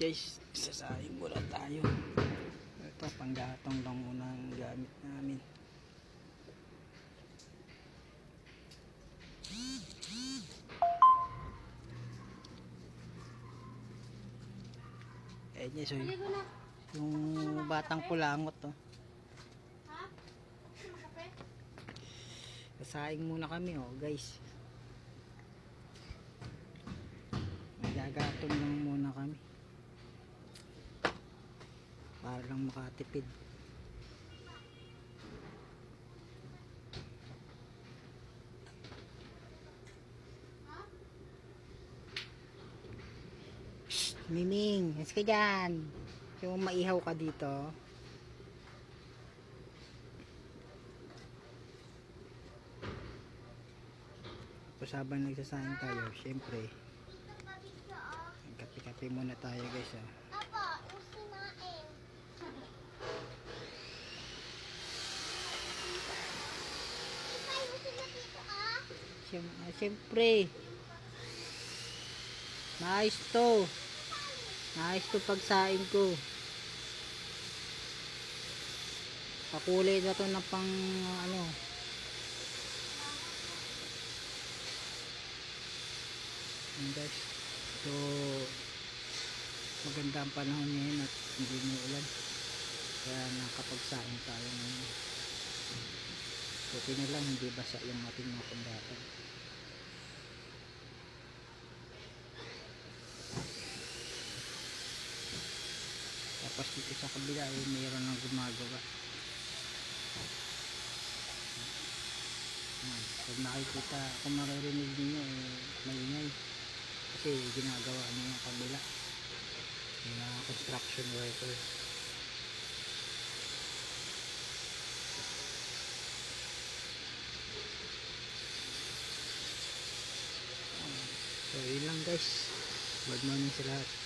guys, sasahin muna tayo. Ito panggatong lang muna ang gamit namin. Eh niya so yung batang pulangot to. Sasahin muna kami guys. Magagatong lang muna kami. Para lang makatipid. Shhh, Miming, yes ka dyan. Yung maihaw ka dito. Tapos habang nagsasayang tayo, syempre kape-kape muna tayo guys. Apa, yung sinaing. Ipay mo sila dito Syempre nice to pagsaing ko. Pakulay na to ng pang ano. And guys, so maganda ang panahon ngayon at hindi mo ulan, kaya nakapagsaing tayo ngayon. Buti na lang hindi basa yung ating mga panggatong. Tapos dito sa kabila ay mayroon nang gumagawa. Kung nakikita, kung maririnig niyo maingay kasi ginagawa niya yung kabila, yung mga construction worker. So yun lang guys, good morning sa lahat.